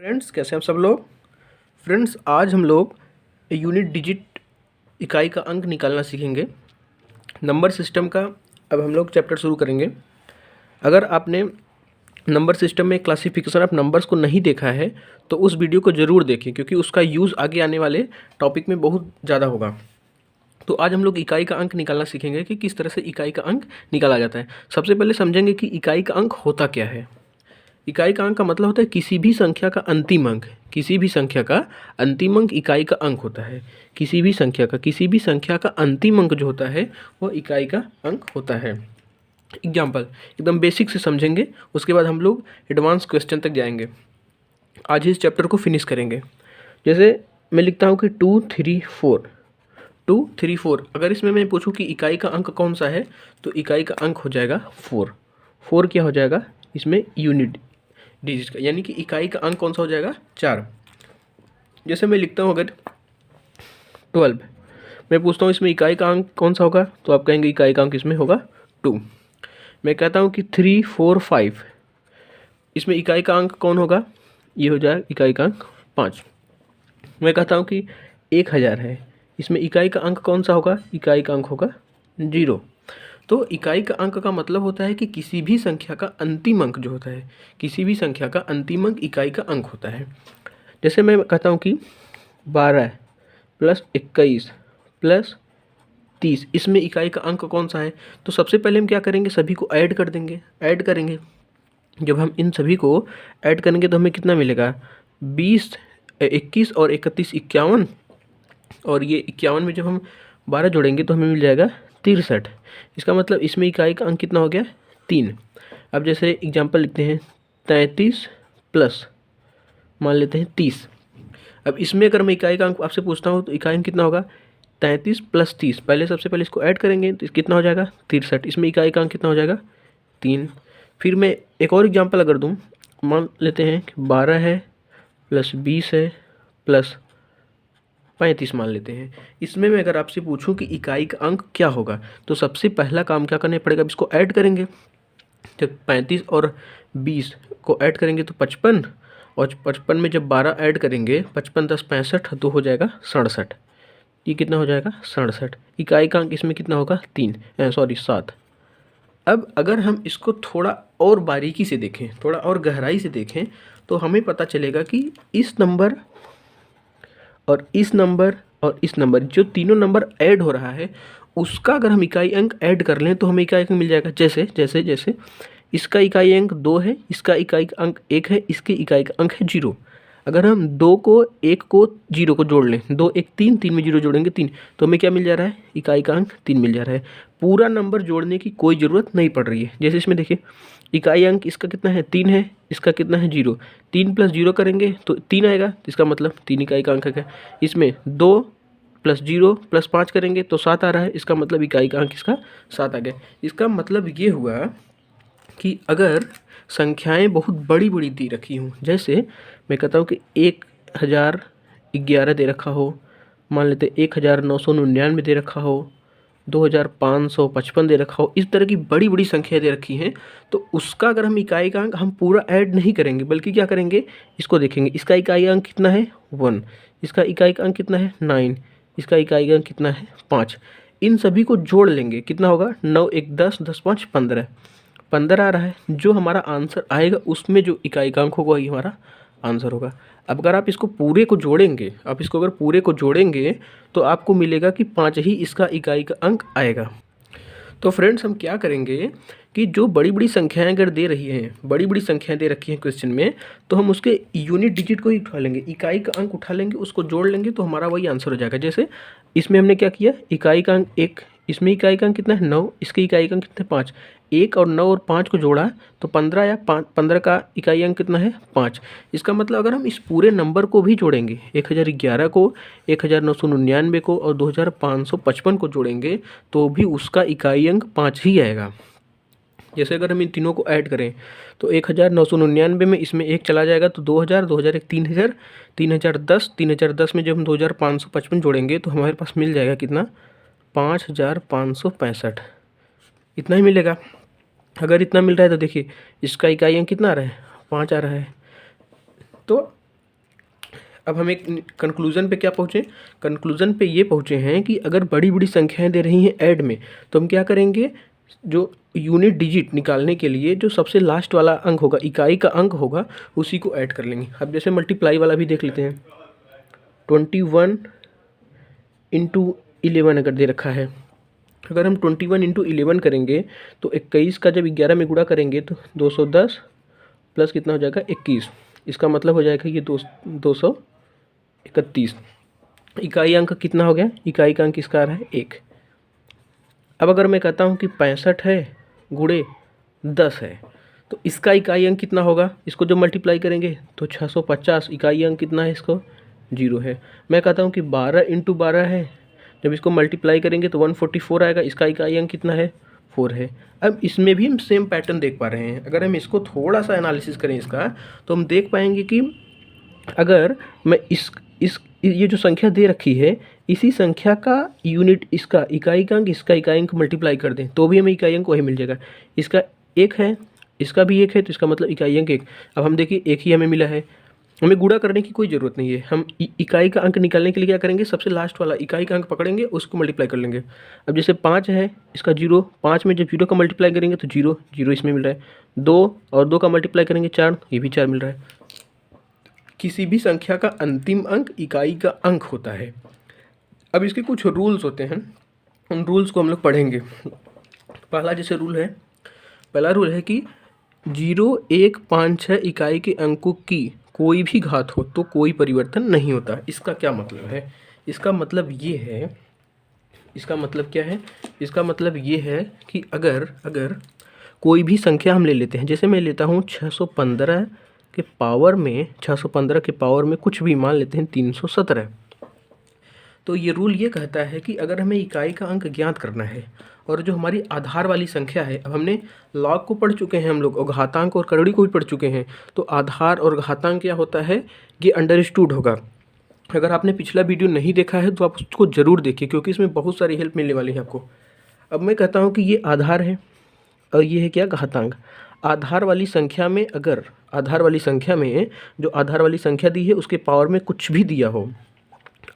Friends, कैसे हैं आप सब लोग। फ्रेंड्स, आज हम लोग यूनिट डिजिट इकाई का अंक निकालना सीखेंगे। नंबर सिस्टम का अब हम लोग चैप्टर शुरू करेंगे। अगर आपने नंबर सिस्टम में क्लासिफिकेशन ऑफ नंबर्स को नहीं देखा है तो उस वीडियो को ज़रूर देखें, क्योंकि उसका यूज़ आगे आने वाले टॉपिक में बहुत ज़्यादा होगा। तो आज हम लोग इकाई का अंक निकालना सीखेंगे कि किस तरह से इकाई का अंक निकाला जाता है। सबसे पहले समझेंगे कि इकाई का अंक होता क्या है। इकाई का अंक का मतलब होता है किसी भी संख्या का अंतिम अंक। किसी भी संख्या का अंतिम अंक इकाई का अंक होता है। किसी भी संख्या का अंतिम अंक जो होता है वो इकाई का अंक होता है। एग्जाम्पल एकदम बेसिक से समझेंगे, उसके बाद हम लोग एडवांस क्वेश्चन तक जाएंगे। आज इस चैप्टर को फिनिश करेंगे। जैसे मैं लिखता हूँ कि 2 3 4 2 3 4। अगर इसमें मैं पूछूं कि इकाई का अंक कौन सा है तो इकाई का अंक हो जाएगा 4। 4 क्या हो जाएगा इसमें यूनिट डिजिट का, यानी कि इकाई का अंक कौन सा हो जाएगा 4। जैसे मैं लिखता हूँ अगर 12, मैं पूछता हूँ इसमें इकाई का अंक कौन सा होगा तो आप कहेंगे इकाई का अंक इसमें होगा 2। मैं कहता हूँ कि 3 4 5, इसमें इकाई का अंक कौन होगा, ये हो जाएगा इकाई का अंक 5। मैं कहता हूँ कि 1000 है, इसमें इकाई का अंक कौन सा होगा, इकाई का अंक होगा 0। तो इकाई का अंक का मतलब होता है कि किसी भी संख्या का अंतिम अंक जो होता है, किसी भी संख्या का अंतिम अंक इकाई का अंक होता है। जैसे मैं कहता हूँ कि 12 + 21 + 30, इसमें इकाई का अंक कौन सा है। तो सबसे पहले हम क्या करेंगे, सभी को ऐड कर देंगे, ऐड करेंगे। जब हम इन सभी को ऐड करेंगे तो हमें कितना मिलेगा, 20 21 और 31 51, और ये 51 में जब हम 12 जोड़ेंगे तो हमें मिल जाएगा 63। इसका मतलब इसमें इकाई का अंक कितना हो गया, 3। अब जैसे एग्जांपल लिखते हैं 33 प्लस मान लेते हैं 30। अब इसमें अगर मैं इकाई का अंक आपसे पूछता हूँ तो इकाई अंक कितना होगा, 33 + 30। पहले सबसे पहले इसको ऐड करेंगे तो कितना हो जाएगा 63। इसमें इकाई का अंक कितना हो जाएगा 3। फिर मैं एक और एग्जांपल अगर दूँ, मान लेते हैं कि 12 है + 20 है + 35 मान लेते हैं। इसमें मैं अगर आपसे पूछूं कि इकाई का अंक क्या होगा तो सबसे पहला काम क्या करना पड़ेगा, अब इसको ऐड करेंगे। जब 35 और 20 को ऐड करेंगे तो 55, और 55 में जब 12 ऐड करेंगे, 55 + 10 = 65, तो हो जाएगा 67। ये कितना हो जाएगा 67। इकाई का अंक इसमें कितना होगा 7। अब अगर हम इसको थोड़ा और बारीकी से देखें, थोड़ा और गहराई से देखें, तो हमें पता चलेगा कि इस नंबर और इस नंबर और इस नंबर, जो तीनों नंबर ऐड हो रहा है, उसका अगर हम इकाई अंक ऐड कर लें तो हमें इकाई अंक मिल जाएगा। जैसे जैसे जैसे इसका इकाई अंक 2 है, इसका इकाई अंक 1 है, इसकी इकाई का अंक है 0। अगर हम 2 को 1 को 0 को जोड़ लें, 2 1 3, 3 में 0 जोड़ेंगे 3, तो हमें क्या मिल जा रहा है, इकाई का अंक 3 मिल जा रहा है। पूरा नंबर जोड़ने की कोई ज़रूरत नहीं पड़ रही है। जैसे इसमें देखिए इकाई अंक इसका कितना है 3 है, इसका कितना है 0। 3 + 0 करेंगे तो 3 आएगा, तो इसका मतलब 3 इकाई का अंक है। इसमें 2 + 0 + 5 करेंगे तो 7 आ रहा है, इसका मतलब इकाई का अंक इसका 7 आ गया। इसका मतलब ये हुआ कि अगर संख्याएं बहुत बड़ी बड़ी दे रखी हूँ, जैसे मैं कहता हूँ कि 1011 दे रखा हो, मान लेते 1999 दे रखा हो, 2555 दे रखा हो, इस तरह की बड़ी बड़ी संख्या दे रखी हैं, तो उसका अगर हम इकाई का अंक हम पूरा ऐड नहीं करेंगे, बल्कि क्या करेंगे, इसको देखेंगे। इसका इकाई अंक कितना है 1, इसका इकाई का अंक कितना है 9, इसका इकाई का अंक कितना है 5। इन सभी को जोड़ लेंगे, कितना होगा 9 1 10, 10 5 15, 15 आ रहा है। जो हमारा आंसर आएगा उसमें जो इकाई का अंक होगा वही हमारा आंसर होगा। अब अगर आप इसको पूरे को जोड़ेंगे, आप इसको अगर पूरे को जोड़ेंगे तो आपको मिलेगा कि 5 ही इसका इकाई का अंक आएगा। तो फ्रेंड्स, हम क्या करेंगे कि जो बड़ी बड़ी संख्याएं अगर दे रही हैं, बड़ी बड़ी संख्याएं दे रखी हैं क्वेश्चन में, तो हम उसके यूनिट डिजिट को ही उठा लेंगे, इकाई का अंक उठा लेंगे, उसको जोड़ लेंगे तो हमारा वही आंसर हो जाएगा। जैसे इसमें हमने क्या किया, इकाई का अंक 1, इसमें इकाई का अंक कितना है 9, इसके इकाई का अंक कितना है 5। 1 और 9 और 5 को जोड़ा तो 15 या 15 का इकाई अंक कितना है 5। इसका मतलब अगर हम इस पूरे नंबर को भी जोड़ेंगे, 1011 को, 1999 को और 2555 को जोड़ेंगे तो भी उसका इकाई अंक 5 ही आएगा। जैसे अगर हम इन तीनों को ऐड करें तो 1999 में इसमें 1 चला जाएगा तो 2000, 2001 3000, 3010, 3010 में जब हम 2555 जोड़ेंगे तो हमारे पास मिल जाएगा कितना, 5565। इतना ही मिलेगा। अगर इतना मिल रहा है तो देखिए इसका इकाई अंक कितना आ रहा है 5 आ रहा है। तो अब हम एक कंक्लूज़न पे क्या पहुँचे, कंक्लूज़न पे ये पहुँचे हैं कि अगर बड़ी बड़ी संख्याएं दे रही हैं ऐड में, तो हम क्या करेंगे, जो यूनिट डिजिट निकालने के लिए जो सबसे लास्ट वाला अंक होगा, इकाई का अंक होगा, उसी को ऐड कर लेंगे। अब जैसे मल्टीप्लाई वाला भी देख लेते हैं, 21 इंटू 11 अगर दे रखा है, अगर हम 21 इंटू 11 करेंगे तो 21 का जब 11 में गुणा करेंगे तो 210 प्लस कितना हो जाएगा 21, इसका मतलब हो जाएगा ये 231। इकाई अंक कितना हो गया, इकाई का अंक किसका आ रहा है 1। अब अगर मैं कहता हूँ कि 65 है गुणे 10 है, तो इसका इकाई अंक कितना होगा, इसको जब मल्टीप्लाई करेंगे तो 650, इकाई अंक कितना है इसको 0 है। मैं कहता हूँ कि 12 इंटू 12 है, जब इसको मल्टीप्लाई करेंगे तो 144 आएगा, इसका इकाई अंक कितना है 4 है। अब इसमें भी हम सेम पैटर्न देख पा रहे हैं। अगर हम इसको थोड़ा सा एनालिसिस करें इसका, तो हम देख पाएंगे कि अगर मैं ये जो संख्या दे रखी है, इसी संख्या का यूनिट, इसका इकाई का अंक, इसका इकाई अंक मल्टीप्लाई कर दें तो भी हमें इकाई अंक वही मिल जाएगा। इसका 1 है, इसका भी 1 है, तो इसका मतलब इकाई अंक 1। अब हम देखिए 1 ही हमें मिला है, हमें गुणा करने की कोई ज़रूरत नहीं है। हम इकाई का अंक निकालने के लिए क्या करेंगे, सबसे लास्ट वाला इकाई का अंक पकड़ेंगे, उसको मल्टीप्लाई कर लेंगे। अब जैसे 5 है, इसका 0, 5 में जब 0 का मल्टीप्लाई करेंगे तो 0 0 इसमें मिल रहा है। 2 और 2 का मल्टीप्लाई करेंगे 4, ये भी 4 मिल रहा है। किसी भी संख्या का अंतिम अंक इकाई का अंक होता है। अब इसके कुछ रूल्स होते हैं, उन रूल्स को हम लोग पढ़ेंगे। पहला जैसे रूल है, पहला रूल है कि 0, 1, 5, 6 इकाई के अंकों की कोई भी घात हो तो कोई परिवर्तन नहीं होता। इसका क्या मतलब है, इसका मतलब ये है, इसका मतलब क्या है, इसका मतलब ये है कि अगर कोई भी संख्या हम ले लेते हैं, जैसे मैं लेता हूँ 615 के पावर में, 615 के पावर में कुछ भी, मान लेते हैं 317, तो ये रूल ये कहता है कि अगर हमें इकाई का अंक ज्ञात करना है और जो हमारी आधार वाली संख्या है, अब हमने लॉग को पढ़ चुके हैं हम लोग, और घातांक और करड़ी को भी पढ़ चुके हैं, तो आधार और घातांक क्या होता है ये अंडरस्टूड होगा। अगर आपने पिछला वीडियो नहीं देखा है तो आप उसको ज़रूर देखिए, क्योंकि इसमें बहुत सारी हेल्प मिलने वाली है आपको। अब मैं कहता हूँ कि ये आधार है और ये है क्या, घातांक। आधार वाली संख्या में, अगर आधार वाली संख्या में जो आधार वाली संख्या दी है उसके पावर में कुछ भी दिया हो,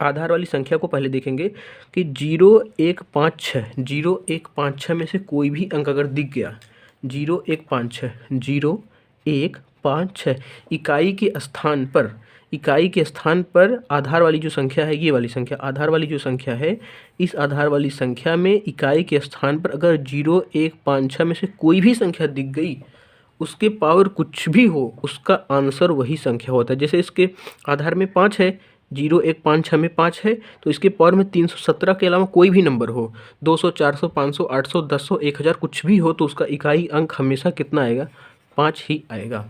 आधार वाली संख्या को पहले देखेंगे कि 0, 1, 5, 6, 0, 1, 5, 6 में से कोई भी अंक अगर दिख गया, 0, 1, 5, 6, 0, 1, 5, 6, इकाई के स्थान पर, इकाई के स्थान पर आधार वाली जो संख्या है, ये वाली संख्या आधार वाली जो संख्या है, इस आधार वाली संख्या में इकाई के स्थान पर अगर 0, 1, 5, 6 में से कोई भी संख्या दिख गई, उसके पावर कुछ भी हो, उसका आंसर वही संख्या होता है। जैसे इसके आधार में 5 है, 0, 1, 5, 6 में 5 है, तो इसके पावर में 317 के अलावा कोई भी नंबर हो, 200, 400, 500, 800, 1000, 1000 कुछ भी हो, तो उसका इकाई अंक हमेशा कितना आएगा, 5 ही आएगा।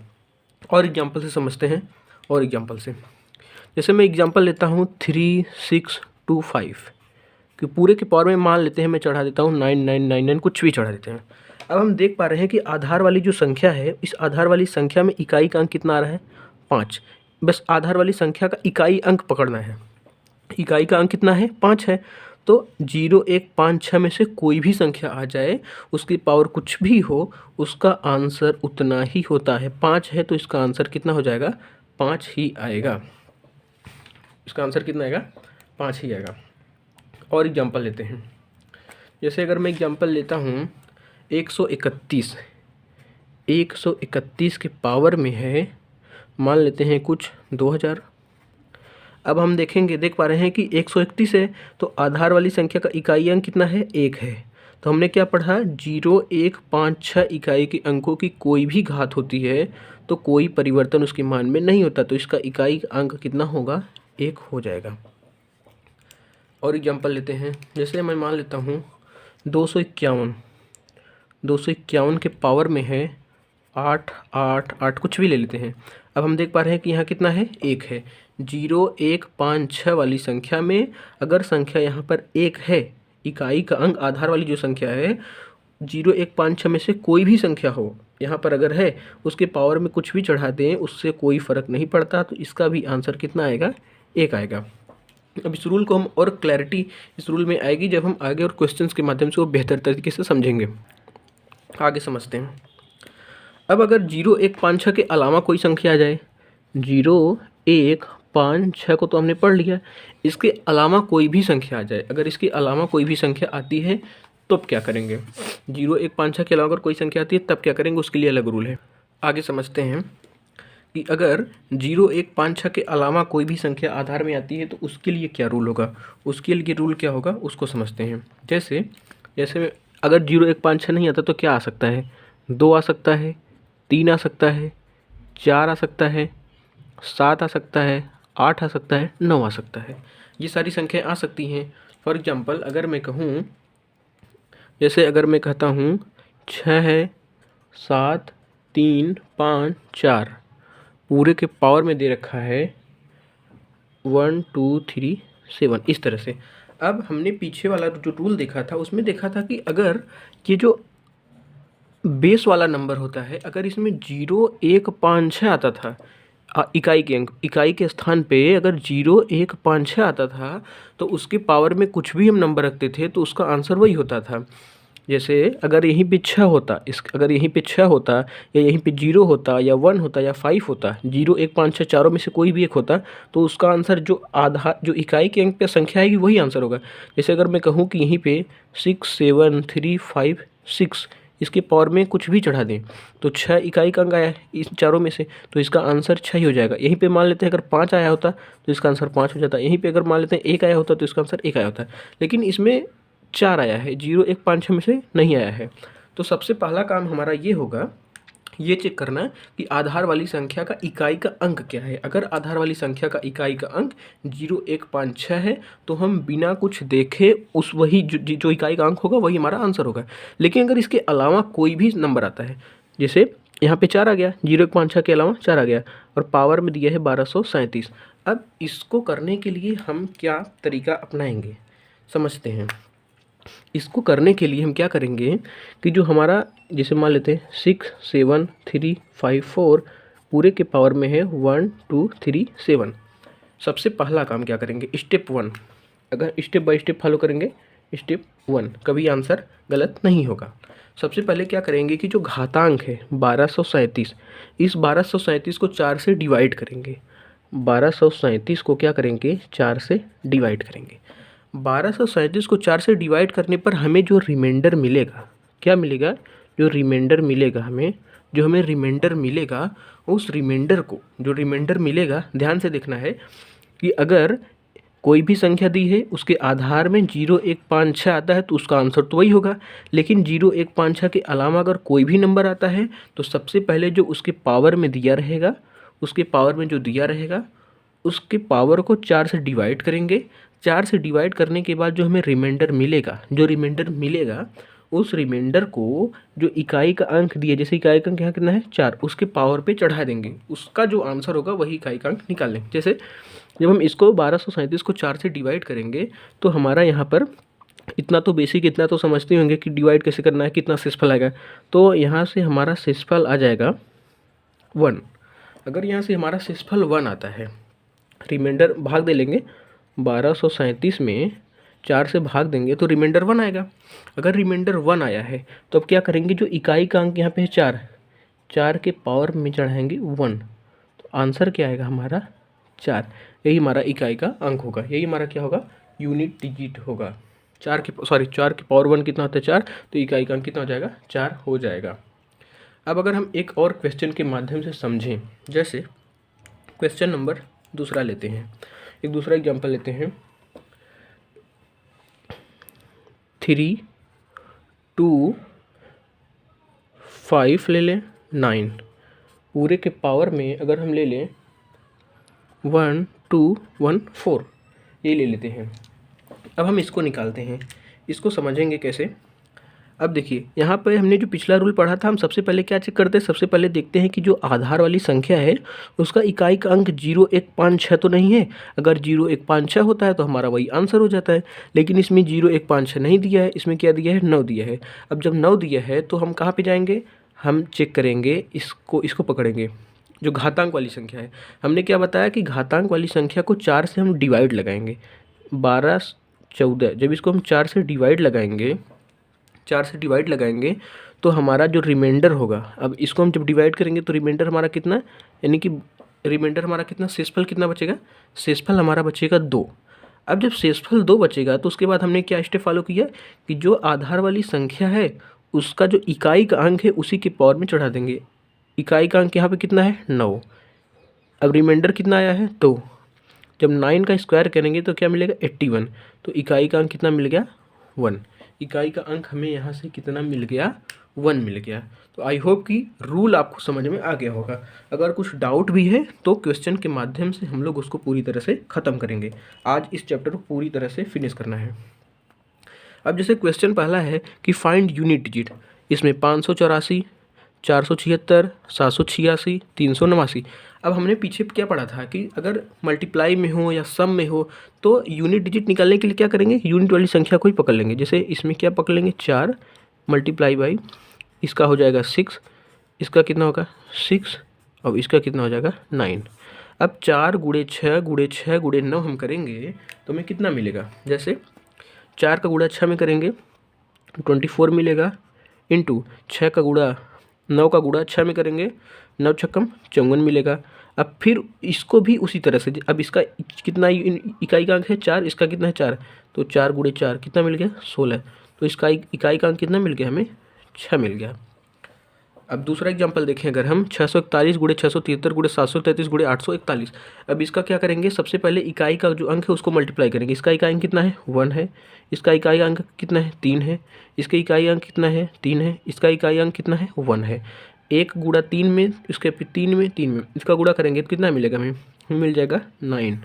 और एग्जाम्पल से समझते हैं, और एग्जाम्पल से, जैसे मैं एग्जाम्पल लेता हूँ 3625 कि पूरे के पावर में मान लेते हैं मैं चढ़ा देता हूँ 9999, कुछ भी चढ़ा देते हैं। अब हम देख पा रहे हैं कि आधार वाली जो संख्या है, इस आधार वाली संख्या में इकाई का अंक कितना आ रहा है, 5। बस आधार वाली संख्या का इकाई अंक पकड़ना है। इकाई का अंक कितना है, 5 है। तो 0, 1, 5, 6 में से कोई भी संख्या आ जाए, उसकी पावर कुछ भी हो, उसका आंसर उतना ही होता है। 5 है तो इसका आंसर कितना हो जाएगा, 5 ही आएगा। इसका आंसर कितना आएगा, 5 ही आएगा। और एग्जाम्पल लेते हैं, जैसे अगर मैं एग्जाम्पल लेता हूँ 131, 131 के पावर में है, मान लेते हैं कुछ 2000। अब हम देखेंगे, देख पा रहे हैं कि 131 है तो आधार वाली संख्या का इकाई अंक कितना है, 1 है। तो हमने क्या पढ़ा, 0, 1, 5, 6 इकाई के अंकों की कोई भी घात होती है तो कोई परिवर्तन उसके मान में नहीं होता, तो इसका इकाई अंक कितना होगा, 1 हो जाएगा। और एग्जाम्पल लेते हैं, जैसे मैं मान लेता हूँ 251, 251 के पावर में है 8, 8, 8 कुछ भी ले लेते हैं। अब हम देख पा रहे हैं कि यहाँ कितना है, 1 है। 0, 1, 5, 6 वाली संख्या में अगर संख्या यहाँ पर 1 है, इकाई का अंक आधार वाली जो संख्या है, 0, 1, 5, 6 में से कोई भी संख्या हो यहाँ पर अगर है, उसके पावर में कुछ भी चढ़ा दें, उससे कोई फ़र्क नहीं पड़ता, तो इसका भी आंसर कितना आएगा, 1 आएगा। अब इस रूल को हम, और क्लैरिटी इस रूल में आएगी जब हम आगे और क्वेश्चंस के माध्यम से वो बेहतर तरीके से समझेंगे। आगे समझते हैं। अब अगर 0, 1, 5, 6 के अलावा कोई संख्या आ जाए, 0, 1, 5, 6 को तो हमने पढ़ लिया। इसके अलावा कोई भी संख्या आ जाए, अगर इसके अलावा कोई भी संख्या आती है तो अब क्या करेंगे? 0, 1, 5, 6 के अलावा अगर कोई संख्या आती है तब क्या करेंगे, उसके लिए अलग रूल है। आगे समझते हैं कि अगर 0, 1, 5, 6 के अलावा कोई भी संख्या आधार में आती है तो उसके लिए क्या रूल होगा, उसके लिए रूल क्या होगा उसको समझते हैं। जैसे अगर 0, 1, 5, 6 नहीं आता तो क्या आ सकता है? 2 आ सकता है, 3 आ सकता है, 4 आ सकता है, 7 आ सकता है, 8 आ सकता है, 9 आ सकता है। ये सारी संख्याएं आ सकती हैं। फॉर एग्जांपल अगर मैं कहूँ, जैसे अगर मैं कहता हूँ 6 है, 7, 3, 5, 4 पूरे के पावर में दे रखा है 1, 2, 3, 7, इस तरह से। अब हमने पीछे वाला जो रूल देखा था उसमें देखा था कि अगर ये जो बेस वाला नंबर होता है, अगर इसमें 0, 1, 5, 6 आता था इकाई के अंक, इकाई के स्थान पे अगर 0, 1, 5, 6 आता था तो उसके पावर में कुछ भी हम नंबर रखते थे तो उसका आंसर वही होता था। जैसे अगर यहीं पे 6 होता, अगर यहीं पे 6 होता या यहीं पे 0 होता या 1 होता या 5 होता, 0, 1, 5, 6 चारों में से कोई भी एक होता तो उसका आंसर जो इकाई के अंक पे संख्या आएगी वही आंसर होगा। जैसे अगर मैं कहूँ कि यहीं पे 6, 7, 3, 5, 6 इसके पावर में कुछ भी चढ़ा दें तो 6 इकाई का अंक आया है इस चारों में से, तो इसका आंसर 6 ही हो जाएगा। यहीं पे मान लेते हैं अगर 5 आया होता तो इसका आंसर 5 हो जाता। यहीं पे अगर मान लेते हैं 1 आया होता तो इसका आंसर 1 आया होता। लेकिन इसमें 4 आया है, 0, 1, 5, 6 में से नहीं आया है। तो सबसे पहला काम हमारा ये होगा, ये चेक करना कि आधार वाली संख्या का इकाई का अंक क्या है। अगर आधार वाली संख्या का इकाई का अंक 0, 1, 5, 6 है तो हम बिना कुछ देखे उस वही जो इकाई का अंक होगा वही हमारा आंसर होगा। लेकिन अगर इसके अलावा कोई भी नंबर आता है, जैसे यहाँ पे 4 आ गया, 0, 1, 5, 6 के अलावा 4 आ गया और पावर में दिया है 1237। अब इसको करने के लिए हम क्या तरीका अपनाएंगे समझते हैं। इसको करने के लिए हम क्या करेंगे कि जो हमारा, जैसे मान लेते हैं 6, 7, 3, 5, 4 पूरे के पावर में है 1, 2, 3, 7। सबसे पहला काम क्या करेंगे, स्टेप 1, अगर स्टेप बाय स्टेप फॉलो करेंगे, स्टेप 1 कभी आंसर गलत नहीं होगा। सबसे पहले क्या करेंगे कि जो घातांक है 1237, इस 1237 को 4 से डिवाइड करेंगे। 1237 को क्या करेंगे, 4 से डिवाइड करेंगे। 1237 को 4 से डिवाइड करने पर हमें जो रिमाइंडर मिलेगा, क्या मिलेगा, जो रिमाइंडर मिलेगा हमें रिमाइंडर मिलेगा, उस रिमाइंडर को जो रिमाइंडर मिलेगा ध्यान से देखना है कि अगर कोई भी संख्या दी है उसके आधार में 0, 1, 5, 6 आता है तो उसका आंसर तो वही होगा। लेकिन 0, 1, 5, 6 के अलावा अगर कोई भी नंबर आता है तो सबसे पहले जो उसके पावर में दिया रहेगा, उसके पावर में जो दिया रहेगा उसके पावर को 4 से डिवाइड करेंगे। 4 से डिवाइड करने के बाद जो हमें रिमाइंडर मिलेगा, उस रिमाइंडर को जो इकाई का अंक दिए, जैसे इकाई का अंक यहाँ कितना है 4, उसके पावर पे चढ़ा देंगे। उसका जो आंसर होगा वही इकाई का अंक निकाल लेंगे। जैसे जब हम इसको 1237 को 4 से डिवाइड करेंगे तो हमारा यहाँ पर इतना तो बेसिक, इतना तो समझते होंगे कि डिवाइड कैसे करना है, कितना शेषफल आएगा। तो यहाँ से हमारा शेषफल आ जाएगा 1। अगर यहाँ से हमारा शेषफल 1 आता है, रिमाइंडर भाग दे लेंगे, 1237 में 4 से भाग देंगे तो रिमाइंडर 1 आएगा। अगर रिमाइंडर 1 आया है तो अब क्या करेंगे, जो इकाई का अंक यहाँ पे है 4, 4 के पावर में चढ़ाएंगे 1, तो आंसर क्या आएगा हमारा 4। यही हमारा इकाई का अंक होगा, यही हमारा क्या होगा, यूनिट डिजिट होगा। 4 के पावर 1 कितना होता है 4, तो इकाई का अंक कितना हो जाएगा 4 हो जाएगा। अब अगर हम एक और क्वेश्चन के माध्यम से समझें, जैसे क्वेश्चन नंबर दूसरा लेते हैं, एक दूसरा एग्जांपल लेते हैं, 3, 2, 5 ले लें, 9 पूरे के पावर में अगर हम ले लें 1, 2, 1, 4 ये ले लेते हैं। अब हम इसको निकालते हैं, इसको समझेंगे कैसे। अब देखिए यहाँ पे हमने जो पिछला रूल पढ़ा था, हम सबसे पहले क्या चेक करते हैं, सबसे पहले देखते हैं कि जो आधार वाली संख्या है उसका इकाई का अंक 0, 1, 5, 6 तो नहीं है। अगर 0, 1, 5, 6 होता है तो हमारा वही आंसर हो जाता है। लेकिन इसमें 0, 1, 5, 6 नहीं दिया है, इसमें क्या दिया है 9 दिया है। अब जब 9 दिया है तो हम कहाँ पर जाएंगे, हम चेक करेंगे, इसको पकड़ेंगे, जो घातांक वाली संख्या है। हमने क्या बताया कि घातांक वाली संख्या को 4 से हम डिवाइड लगाएंगे, 12, 14, जब इसको हम 4 से डिवाइड लगाएंगे तो हमारा जो रिमाइंडर होगा, अब इसको हम जब डिवाइड करेंगे तो रिमाइंडर हमारा कितना, यानी कि रिमाइंडर हमारा कितना, शेषफल कितना बचेगा, शेषफल हमारा बचेगा 2। अब जब शेषफल 2 बचेगा तो उसके बाद हमने क्या स्टेप फॉलो किया कि जो आधार वाली संख्या है उसका जो इकाई का अंक है उसी के पावर में चढ़ा देंगे। इकाई का अंक यहाँ पे कितना है, 9। अब रिमाइंडर कितना आया है, 2। जब 9 का स्क्वायर करेंगे तो क्या मिलेगा, 81। तो इकाई का अंक कितना मिल गया, 1। इकाई का अंक हमें यहाँ से कितना मिल गया, 1 मिल गया। तो आई होप कि रूल आपको समझ में आ गया होगा। अगर कुछ डाउट भी है तो क्वेश्चन के माध्यम से हम लोग उसको पूरी तरह से ख़त्म करेंगे। आज इस चैप्टर को पूरी तरह से फिनिश करना है। अब जैसे क्वेश्चन पहला है कि फाइंड यूनिट डिजिट, इसमें 584, 476, 786, 389। अब हमने पीछे क्या पढ़ा था कि अगर मल्टीप्लाई में हो या सम में हो तो यूनिट डिजिट निकालने के लिए क्या करेंगे, यूनिट वाली संख्या को ही पकड़ लेंगे। जैसे इसमें क्या पकड़ लेंगे, 4 मल्टीप्लाई बाई, इसका हो जाएगा 6, इसका कितना होगा 6, और इसका कितना हो जाएगा 9। अब 4 गुणे 6 गुणे 6 गुणे 9 हम करेंगे तो हमें कितना मिलेगा, जैसे 4 का गुणा 6 में करेंगे 24 मिलेगा, इंटू 6 का गुणा 9 का गुणा 6 में करेंगे 9 छक्कम 54 मिलेगा। अब फिर इसको भी उसी तरह से, अब इसका कितना इकाई का अंक है 4, इसका कितना है 4, तो 4 गुणे 4 कितना मिल गया 16। तो इसका इकाई का अंक कितना मिल गया, हमें 6 मिल गया। अब दूसरा एग्जांपल देखें, अगर हम 641 गुणे 673 गुणे 733 गुणे 841। अब इसका क्या करेंगे, सबसे पहले इकाई का जो अंक है उसको मल्टीप्लाई करेंगे। इसका इकाई अंक कितना है 1 है, इसका इकाई अंक कितना है 3 है, इसका इकाई अंक कितना है 3 है, इसका इकाई अंक कितना है 1 है। 1 गुणा 3 में, इसके 3 में, 3 में इसका गुणा करेंगे तो कितना मिलेगा, हमें मिल जाएगा 9।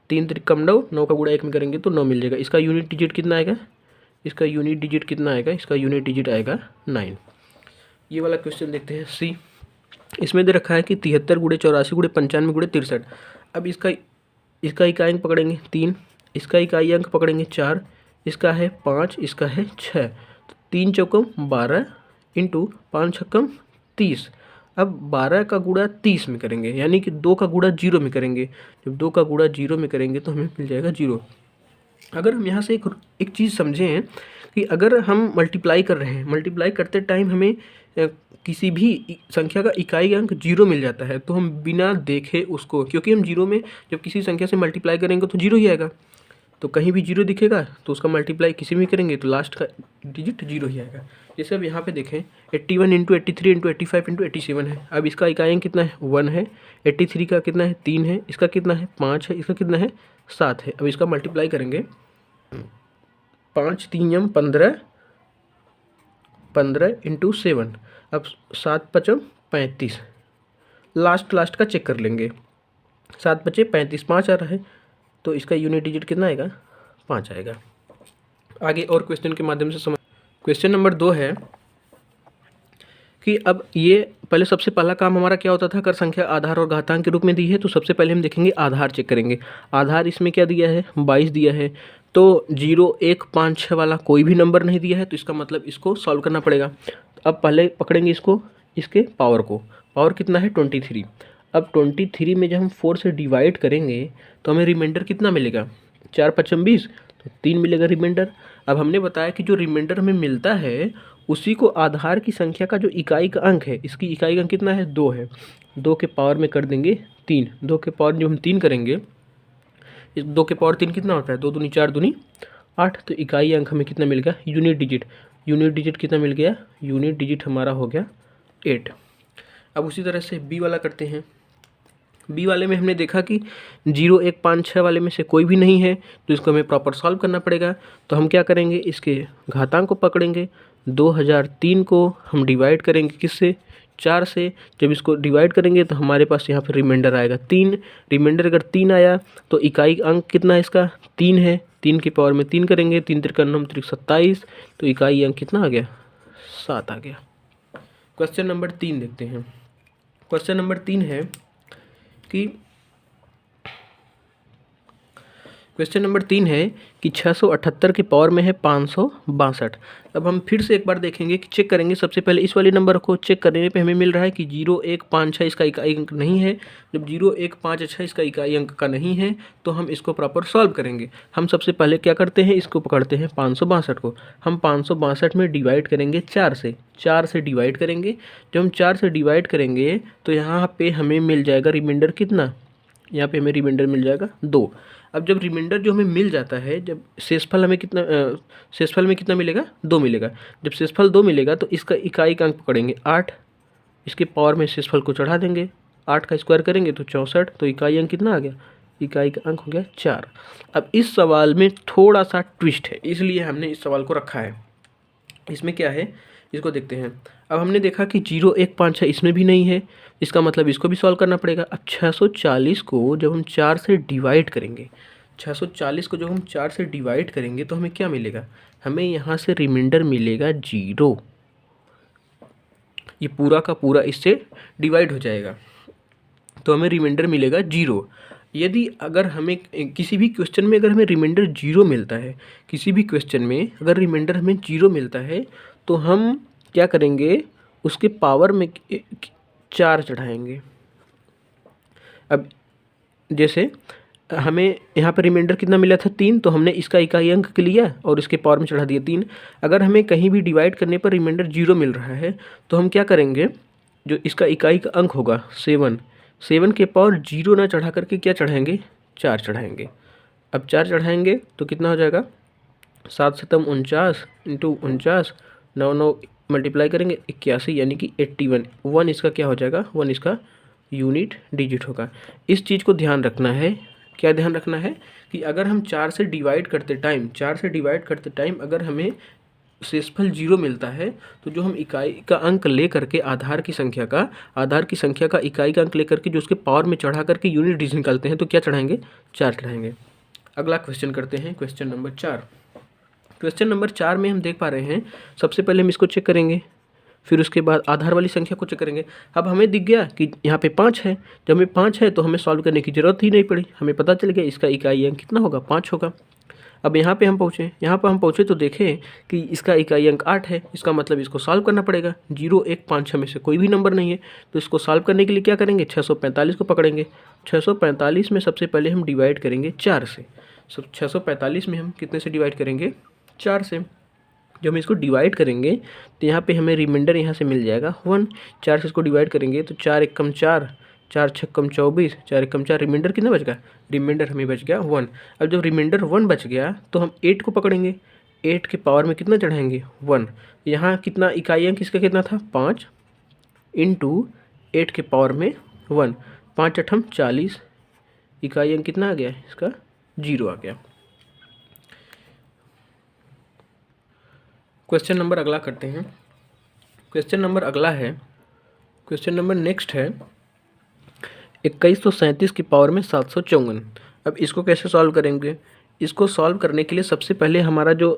3 त्रिकम 9, 9 का गुणा 1 में करेंगे तो 9 मिल जाएगा। इसका यूनिट डिजिट कितना आएगा, इसका यूनिट डिजिट कितना आएगा, इसका यूनिट डिजिट आएगा 9। ये वाला क्वेश्चन देखते हैं सी। इसमें दे रखा है कि 73 गुणे 84 गुणे 95 गुणे 63। अब इसका इकाई अंक पकड़ेंगे 3, इसका इकाई अंक पकड़ेंगे 4, इसका है 5, इसका है 6। तो 3 चौकम 12 इंटू 5 छक्कम 30। अब 12 का गुणा 30 में करेंगे, यानी कि 2 का गुणा 0 में करेंगे। जब 2 का गुणा 0 में करेंगे तो हमें मिल जाएगा 0। अगर हम यहाँ से एक चीज़ समझें कि अगर हम मल्टीप्लाई कर रहे हैं, मल्टीप्लाई करते टाइम हमें किसी भी संख्या का इकाई अंक 0 मिल जाता है तो हम बिना देखे उसको, क्योंकि हम 0 में जब किसी संख्या से मल्टीप्लाई करेंगे तो 0 ही आएगा, तो कहीं भी 0 दिखेगा तो उसका मल्टीप्लाई किसी में करेंगे तो लास्ट का डिजिट 0 ही आएगा। जैसे अब यहाँ पे देखें 81 इंटू 83 इंटू 85 इंटू 87 है। अब इसका इकाई अंक कितना है 1 है, 83 का कितना है 3 है, इसका कितना है 5 है, इसका कितना है 7 है। अब इसका मल्टीप्लाई करेंगे 5 3 15, 15 इंटू 7। अब 7 5 35, लास्ट का चेक कर लेंगे, 7 5 35, 5 आ रहा है तो इसका यूनिट डिजिट कितना आएगा 5 आएगा। आगे और क्वेश्चन के माध्यम से समझ। क्वेश्चन नंबर 2 है कि अब ये पहले सबसे पहला काम हमारा क्या होता था, अगर संख्या आधार और घातांक के रूप में दी है तो सबसे पहले हम देखेंगे आधार चेक करेंगे। आधार इसमें क्या दिया है 22 दिया है, तो 0 1 5 6 वाला कोई भी नंबर नहीं दिया है, तो इसका मतलब इसको सॉल्व करना पड़ेगा। अब पहले पकड़ेंगे इसको, इसके पावर को, पावर कितना है 23। अब 23 में जब हम 4 से डिवाइड करेंगे तो हमें रिमाइंडर कितना मिलेगा, 4 5 20, तो 3 मिलेगा रिमाइंडर। अब हमने बताया कि जो रिमाइंडर हमें मिलता है उसी को आधार की संख्या का जो इकाई का अंक है, इसकी इकाई का अंक कितना है 2 है, 2 के पावर में कर देंगे 3। 2 के पावर जब हम 3 करेंगे, इस 2 के पावर 3 कितना होता है, 2 दूनी 4 दूनी 8, तो इकाई अंक हमें कितना मिल गया, यूनिट डिजिट। यूनिट डिजिट कितना मिल गया, यूनिट डिजिट हमारा हो गया 8। अब उसी तरह से बी वाला करते हैं। बी वाले में हमने देखा कि 0 1 5 6 वाले में से कोई भी नहीं है तो इसको हमें प्रॉपर सॉल्व करना पड़ेगा। तो हम क्या करेंगे, इसके घातांक को पकड़ेंगे, 2003 को हम डिवाइड करेंगे किससे, 4 से। जब इसको डिवाइड करेंगे तो हमारे पास यहाँ पर रिमाइंडर आएगा 3। रिमाइंडर अगर 3 आया तो इकाई अंक कितना है इसका 3 है, 3 की पावर में 3 करेंगे, 3 त्रिक 9 त्रिक 27, तो इकाई अंक कितना आ गया 7 आ गया। क्वेश्चन नंबर 3 देखते हैं। क्वेश्चन नंबर 3 है कि क्वेश्चन नंबर 3 है कि 678 के पावर में है 562। अब हम फिर से एक बार देखेंगे कि चेक करेंगे। सबसे पहले इस वाले नंबर को चेक करने पे हमें मिल रहा है कि 0156 इसका इकाई अंक नहीं है। जब 0156 इसका इकाई अंक का नहीं है तो हम इसको प्रॉपर सॉल्व करेंगे। हम सबसे पहले क्या करते हैं, इसको पकड़ते हैं 562 को। हम 562 में डिवाइड करेंगे 4 से डिवाइड करेंगे। जब हम 4 से डिवाइड करेंगे तो यहाँ पे हमें मिल जाएगा रिमाइंडर कितना, यहाँ पे हमें रिमाइंडर मिल जाएगा 2। अब जब रिमाइंडर जो हमें मिल जाता है, जब शेषफल हमें कितना शेषफल में कितना मिलेगा, 2 मिलेगा। जब शेषफल 2 मिलेगा तो इसका इकाई का अंक पकड़ेंगे 8, इसके पावर में शेषफल को चढ़ा देंगे, 8 का स्क्वायर करेंगे तो 64, तो इकाई अंक कितना आ गया, इकाई का अंक हो गया 4। अब इस सवाल में थोड़ा सा ट्विस्ट है, इसलिए हमने इस सवाल को रखा है। इसमें क्या है, इसको देखते हैं। अब हमने देखा कि 0156 इसमें भी नहीं है, इसका मतलब इसको भी सॉल्व करना पड़ेगा। अब 640 को जब हम 4 से डिवाइड करेंगे, 640 को जब हम 4 से डिवाइड करेंगे तो हमें क्या मिलेगा, हमें यहाँ से रिमाइंडर मिलेगा 0। ये पूरा का पूरा इससे डिवाइड हो जाएगा तो हमें रिमाइंडर मिलेगा 0। यदि अगर हमें किसी भी क्वेश्चन में अगर हमें रिमाइंडर 0 मिलता है, किसी भी क्वेश्चन में अगर रिमाइंडर हमें 0 मिलता है तो हम क्या करेंगे, उसके पावर में 4 चढ़ाएंगे। अब जैसे हमें यहाँ पर रिमाइंडर कितना मिला था 3, तो हमने इसका इकाई अंक लिया और इसके पावर में चढ़ा दिया 3। अगर हमें कहीं भी डिवाइड करने पर रिमाइंडर 0 मिल रहा है तो हम क्या करेंगे, जो इसका इकाई का अंक होगा 7 के पावर 0 ना चढ़ा करके क्या चढ़ाएंगे, 4 चढ़ाएंगे। अब 4 चढ़ाएंगे तो कितना हो जाएगा, 7 7 49 इंटू 49, 9 मल्टीप्लाई करेंगे 81, यानी कि 81। 1 इसका क्या हो जाएगा, 1 इसका यूनिट डिजिट होगा। इस चीज़ को ध्यान रखना है, क्या ध्यान रखना है कि अगर हम 4 से डिवाइड करते टाइम अगर हमें शेषफल 0 मिलता है तो जो हम इकाई का अंक ले करके आधार की संख्या का इकाई का अंक लेकर के जो उसके पावर में चढ़ा करके यूनिट डिजिट निकालते हैं तो क्या चढ़ाएंगे, 4 चढ़ाएंगे। अगला क्वेश्चन करते हैं, क्वेश्चन नंबर 4। क्वेश्चन नंबर 4 में हम देख पा रहे हैं, सबसे पहले हम इसको चेक करेंगे, फिर उसके बाद आधार वाली संख्या को चेक करेंगे। अब हमें दिख गया कि यहाँ पे 5 है, जब हमें 5 है तो हमें सॉल्व करने की ज़रूरत ही नहीं पड़ी, हमें पता चल गया इसका इकाई अंक कितना होगा, 5 होगा। अब यहाँ पे हम पहुँचे तो देखें कि इसका इकाई अंक 8 है, इसका मतलब इसको सॉल्व करना पड़ेगा। 0 1 5 6 में से कोई भी नंबर नहीं है, तो इसको सॉल्व करने के लिए क्या करेंगे, 645 को पकड़ेंगे। 645 में सबसे पहले हम डिवाइड करेंगे 4 से। 645 में हम कितने से डिवाइड करेंगे, 4 से। जब हम इसको डिवाइड करेंगे तो यहाँ पे हमें रिमाइंडर यहाँ से मिल जाएगा 1। 4 से इसको डिवाइड करेंगे तो 4 1 कम 4, 4 6 कम 24, 4 1 कम 4, रिमाइंडर कितना बच गया, रिमाइंडर हमें बच गया 1। अब जब रिमाइंडर 1 बच गया तो हम 8 को पकड़ेंगे, 8 के पावर में कितना चढ़ाएंगे, 1। यहाँ कितना इकाई अंक इसका कितना था, 5 इंटू 8 के पावर में 1, 5 8 40, इकाई अंक कितना आ गया इसका, 0 आ गया। क्वेश्चन नंबर अगला करते हैं। क्वेश्चन नंबर अगला है, क्वेश्चन नंबर नेक्स्ट है 2137 की पावर में 754। अब इसको कैसे सॉल्व करेंगे, इसको सॉल्व करने के लिए सबसे पहले हमारा जो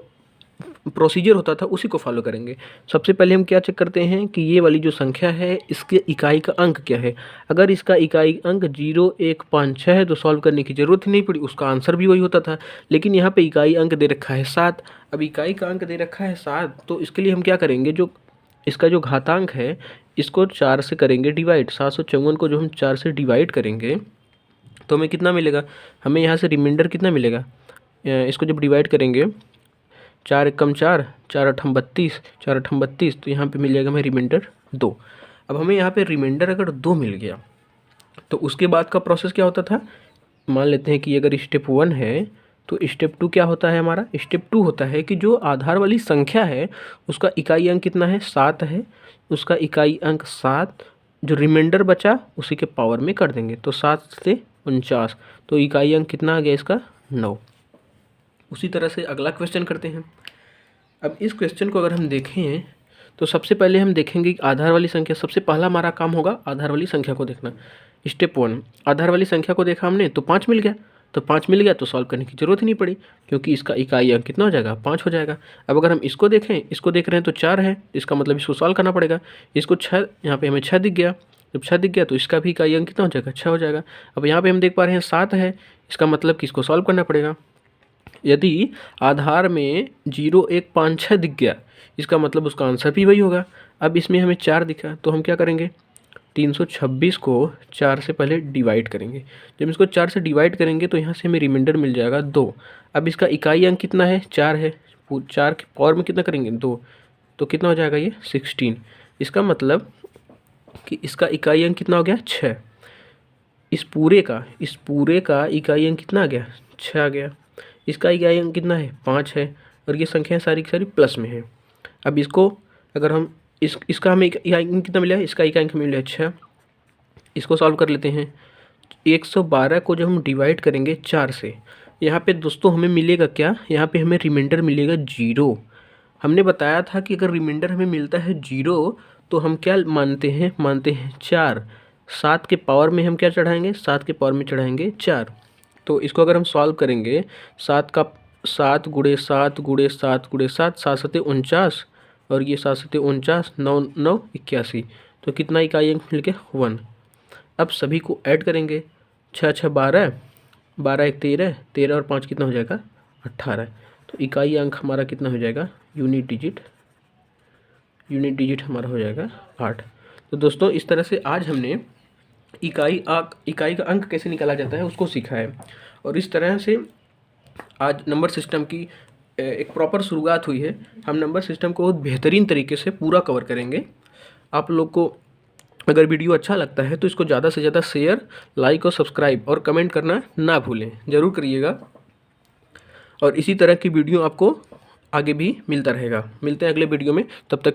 प्रोसीजर होता था उसी को फॉलो करेंगे। सबसे पहले हम क्या चेक करते हैं कि ये वाली जो संख्या है इसके इकाई का अंक क्या है। अगर इसका इकाई अंक 0 1 5 6 है तो सॉल्व करने की ज़रूरत ही नहीं पड़ी, उसका आंसर भी वही होता था। लेकिन यहाँ पे इकाई अंक दे रखा है 7। अब इकाई का अंक दे रखा है 7, तो इसके लिए हम क्या करेंगे, जो इसका जो घातांक है इसको 4 से करेंगे डिवाइड। 754 को जो हम 4 से डिवाइड करेंगे तो हमें कितना मिलेगा, हमें यहाँ से रिमाइंडर कितना मिलेगा, इसको जब डिवाइड करेंगे 4 1 कम 4, 4 8 32, 4 8 32, तो यहाँ पे मिल जाएगा हमें रिमाइंडर 2। अब हमें यहाँ पे रिमाइंडर अगर 2 मिल गया तो उसके बाद का प्रोसेस क्या होता था, मान लेते हैं कि अगर स्टेप 1 है तो स्टेप 2 क्या होता है हमारा, स्टेप 2 होता है कि जो आधार वाली संख्या है उसका इकाई अंक कितना है, 7 है, उसका इकाई अंक 7, जो रिमाइंडर बचा उसी के पावर में कर देंगे, तो 7 से 49, तो इकाई अंक कितना आ गया इसका, 9। उसी तरह से अगला क्वेश्चन करते हैं। अब इस क्वेश्चन को अगर हम देखें तो सबसे पहले हम देखेंगे कि आधार वाली संख्या, सबसे पहला हमारा काम होगा आधार वाली संख्या को देखना। स्टेप 1, आधार वाली संख्या को देखा हमने तो 5 मिल गया, तो 5 मिल गया तो सॉल्व करने की ज़रूरत ही नहीं पड़ी क्योंकि इसका इकाई अंक कितना हो जाएगा, 5 हो जाएगा। अब अगर हम इसको देखें, इसको देख रहे हैं तो 4 है, इसका मतलब इसको सॉल्व करना पड़ेगा। इसको 6, यहाँ पे हमें 6 दिख गया, जब 6 दिख गया तो इसका भी इकाई अंक कितना हो जाएगा, 6 हो जाएगा। अब यहाँ पे हम देख पा रहे हैं 7 है, इसका मतलब कि इसको सॉल्व करना पड़ेगा। यदि आधार में 0 1 5 6 दिख गया, इसका मतलब उसका आंसर भी वही होगा। अब इसमें हमें 4 दिखा तो हम क्या करेंगे, 326 को 4 से पहले डिवाइड करेंगे। जब इसको 4 से डिवाइड करेंगे तो यहाँ से हमें रिमाइंडर मिल जाएगा 2। अब इसका इकाई अंक कितना है, 4 है। 4 के पावर में कितना करेंगे, 2, तो कितना हो जाएगा ये 16। इसका मतलब कि इसका इकाई अंक कितना हो गया, 6। इस पूरे का इकाई अंक कितना आ गया, 6 आ गया। इसका इकाई अंक कितना है, 5 है। और ये संख्याएं सारी की सारी प्लस में है। अब इसको अगर हम इसका हमें इकाई अंक कितना मिला है, इसका इकाई अंक मिला है 6। इसको सॉल्व कर लेते हैं। 112 को जब हम डिवाइड करेंगे 4 से, यहाँ पे दोस्तों हमें मिलेगा क्या, यहाँ पे हमें रिमाइंडर मिलेगा 0। हमने बताया था कि अगर रिमाइंडर हमें मिलता है 0 तो हम क्या मानते हैं 4। 7 के पावर में हम क्या चढ़ाएंगे, 7 के पावर में चढ़ाएंगे 4। तो इसको अगर हम सॉल्व करेंगे, 7 गुणे 7 गुणे 7 गुणे 7, 7 सते 49, और ये 7 सते 49, 9 9 81, तो कितना इकाई अंक मिल गया, 1। अब सभी को ऐड करेंगे, 6 6 12, 12 1 13, 13 और 5 कितना हो जाएगा, 18। तो इकाई अंक हमारा कितना हो जाएगा, यूनिट डिजिट हमारा हो जाएगा 8। तो दोस्तों इस तरह से आज हमने इकाई का अंक कैसे निकाला जाता है उसको सीखा है। और इस तरह से आज नंबर सिस्टम की एक प्रॉपर शुरुआत हुई है। हम नंबर सिस्टम को बहुत बेहतरीन तरीके से पूरा कवर करेंगे। आप लोग को अगर वीडियो अच्छा लगता है तो इसको ज़्यादा से ज़्यादा शेयर, लाइक और सब्सक्राइब और कमेंट करना ना भूलें, ज़रूर करिएगा। और इसी तरह की वीडियो आपको आगे भी मिलता रहेगा। मिलते हैं अगले वीडियो में, तब तक